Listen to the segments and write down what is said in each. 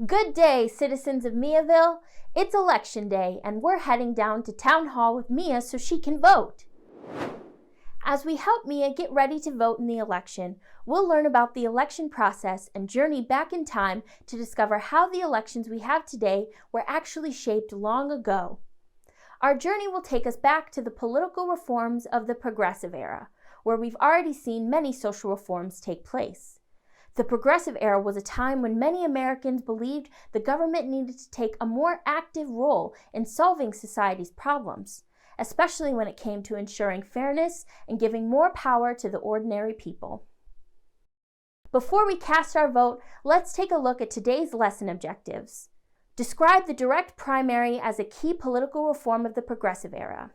Good day, citizens of Miaville. It's election day, and we're heading down to Town Hall with Mia so she can vote. As we help Mia get ready to vote in the election, we'll learn about the election process and journey back in time to discover how the elections we have today were actually shaped long ago. Our journey will take us back to the political reforms of the Progressive Era, where we've already seen many social reforms take place. The Progressive Era was a time when many Americans believed the government needed to take a more active role in solving society's problems, especially when it came to ensuring fairness and giving more power to the ordinary people. Before we cast our vote, let's take a look at today's lesson objectives. Describe the direct primary as a key political reform of the Progressive Era.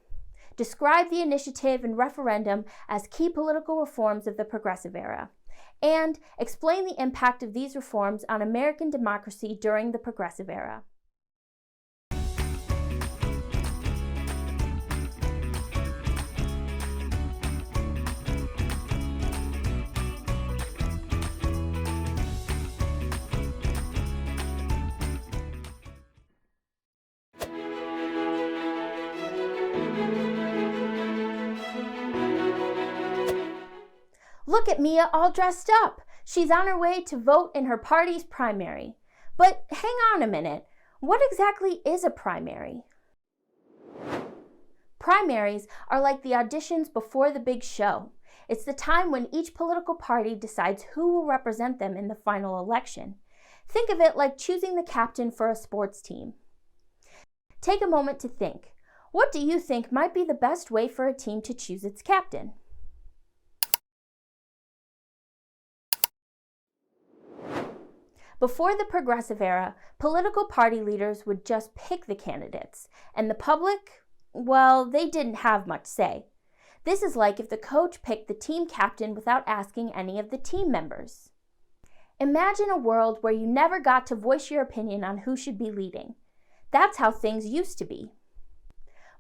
Describe the initiative and referendum as key political reforms of the Progressive Era. And explain the impact of these reforms on American democracy during the Progressive Era. Look at Mia all dressed up. She's on her way to vote in her party's primary. But hang on a minute. What exactly is a primary? Primaries are like the auditions before the big show. It's the time when each political party decides who will represent them in the final election. Think of it like choosing the captain for a sports team. Take a moment to think. What do you think might be the best way for a team to choose its captain? Before the Progressive Era, political party leaders would just pick the candidates, and the public, well, they didn't have much say. This is like if the coach picked the team captain without asking any of the team members. Imagine a world where you never got to voice your opinion on who should be leading. That's how things used to be.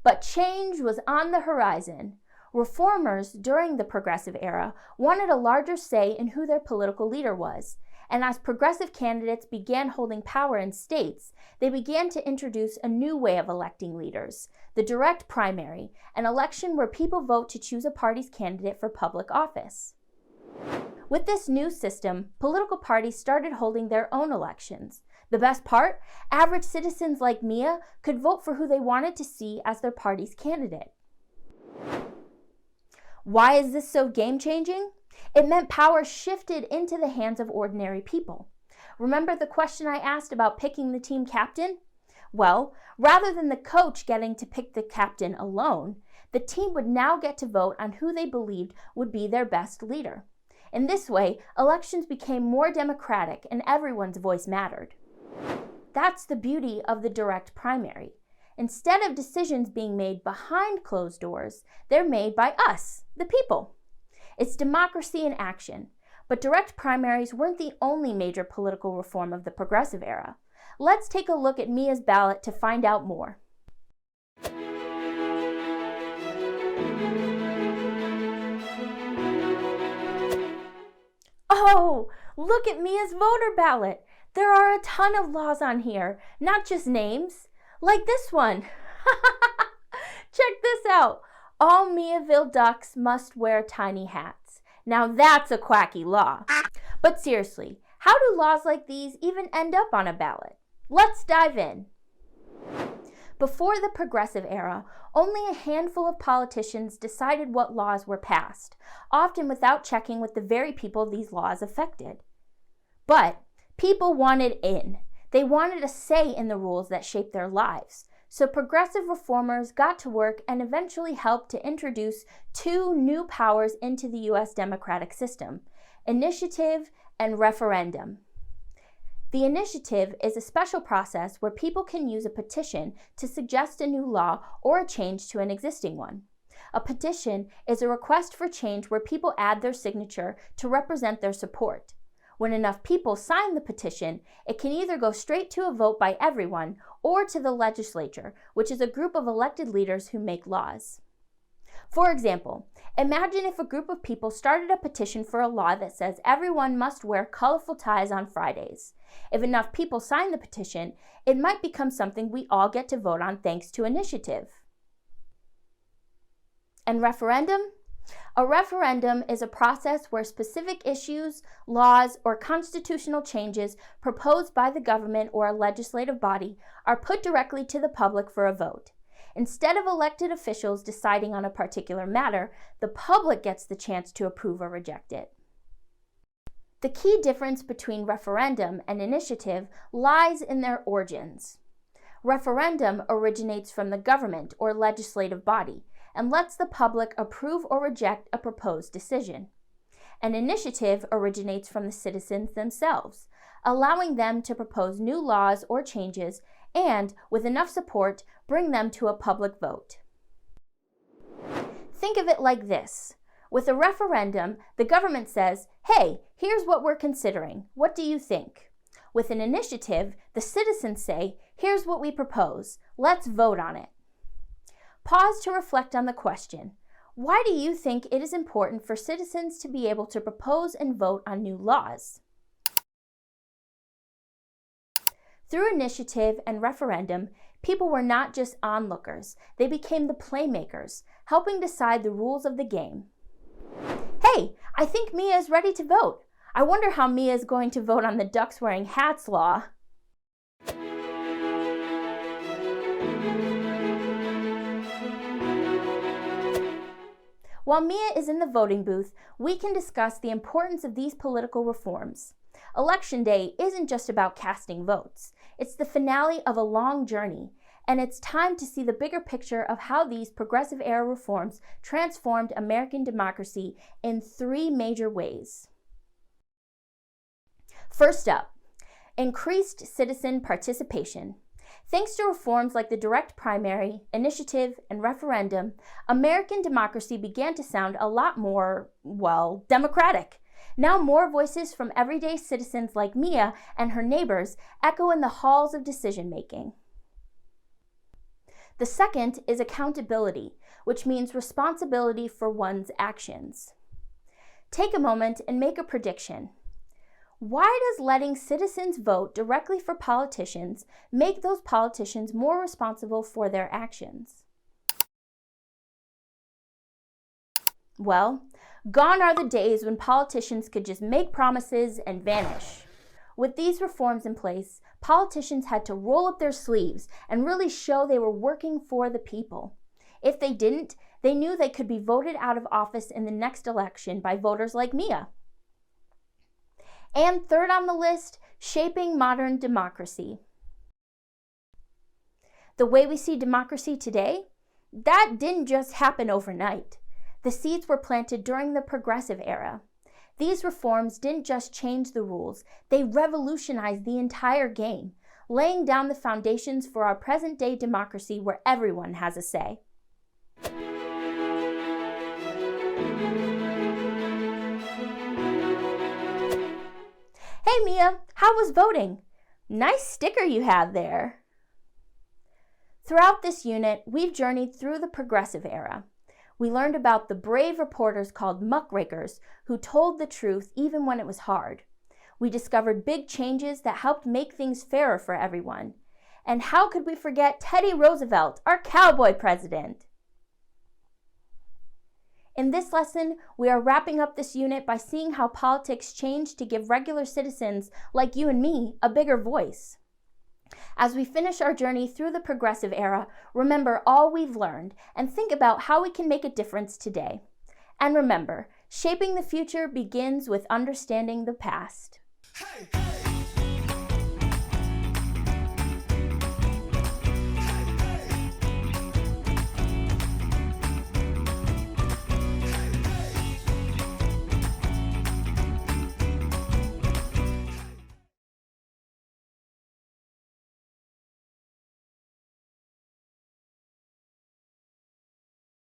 But change was on the horizon. Reformers during the Progressive Era wanted a larger say in who their political leader was. And as progressive candidates began holding power in states, they began to introduce a new way of electing leaders, the direct primary, an election where people vote to choose a party's candidate for public office. With this new system, political parties started holding their own elections. The best part? Average citizens like Mia could vote for who they wanted to see as their party's candidate. Why is this so game-changing? It meant power shifted into the hands of ordinary people. Remember the question I asked about picking the team captain? Well, rather than the coach getting to pick the captain alone, the team would now get to vote on who they believed would be their best leader. In this way, elections became more democratic and everyone's voice mattered. That's the beauty of the direct primary. Instead of decisions being made behind closed doors, they're made by us, the people. It's democracy in action, but direct primaries weren't the only major political reform of the Progressive Era. Let's take a look at Mia's ballot to find out more. Oh, look at Mia's voter ballot. There are a ton of laws on here, not just names, like this one. Check this out. All Miaville ducks must wear tiny hats. Now that's a quacky law. But seriously, how do laws like these even end up on a ballot? Let's dive in. Before the Progressive Era, only a handful of politicians decided what laws were passed, often without checking with the very people these laws affected. But people wanted in. They wanted a say in the rules that shaped their lives. So progressive reformers got to work and eventually helped to introduce two new powers into the U.S. democratic system, initiative and referendum. The initiative is a special process where people can use a petition to suggest a new law or a change to an existing one. A petition is a request for change where people add their signature to represent their support. When enough people sign the petition, it can either go straight to a vote by everyone or to the legislature, which is a group of elected leaders who make laws. For example, imagine if a group of people started a petition for a law that says everyone must wear colorful ties on Fridays. If enough people sign the petition, it might become something we all get to vote on thanks to initiative. And referendum? A referendum is a process where specific issues, laws, or constitutional changes proposed by the government or a legislative body are put directly to the public for a vote. Instead of elected officials deciding on a particular matter, the public gets the chance to approve or reject it. The key difference between referendum and initiative lies in their origins. Referendum originates from the government or legislative body and lets the public approve or reject a proposed decision. An initiative originates from the citizens themselves, allowing them to propose new laws or changes and, with enough support, bring them to a public vote. Think of it like this. With a referendum, the government says, "Hey, here's what we're considering. What do you think?" With an initiative, the citizens say, "Here's what we propose. Let's vote on it." Pause to reflect on the question. Why do you think it is important for citizens to be able to propose and vote on new laws? Through initiative and referendum, people were not just onlookers, they became the playmakers, helping decide the rules of the game. Hey, I think Mia is ready to vote. I wonder how Mia is going to vote on the ducks wearing hats law. While Mia is in the voting booth, we can discuss the importance of these political reforms. Election Day isn't just about casting votes. It's the finale of a long journey, and it's time to see the bigger picture of how these progressive-era reforms transformed American democracy in 3 major ways. First up, increased citizen participation. Thanks to reforms like the direct primary, initiative, and referendum, American democracy began to sound a lot more, democratic. Now more voices from everyday citizens like Mia and her neighbors echo in the halls of decision-making. The second is accountability, which means responsibility for one's actions. Take a moment and make a prediction. Why does letting citizens vote directly for politicians make those politicians more responsible for their actions? Well, gone are the days when politicians could just make promises and vanish. With these reforms in place, politicians had to roll up their sleeves and really show they were working for the people. If they didn't, they knew they could be voted out of office in the next election by voters like Mia. And third on the list, shaping modern democracy. The way we see democracy today, that didn't just happen overnight. The seeds were planted during the progressive era. These reforms didn't just change the rules, they revolutionized the entire game, laying down the foundations for our present-day democracy where everyone has a say. Hey Mia, how was voting? Nice sticker you have there. Throughout this unit, we've journeyed through the progressive era. We learned about the brave reporters called muckrakers who told the truth even when it was hard. We discovered big changes that helped make things fairer for everyone. And how could we forget Teddy Roosevelt, our cowboy president? In this lesson, we are wrapping up this unit by seeing how politics changed to give regular citizens like you and me a bigger voice. As we finish our journey through the progressive era, remember all we've learned and think about how we can make a difference today. And remember, shaping the future begins with understanding the past. Hey.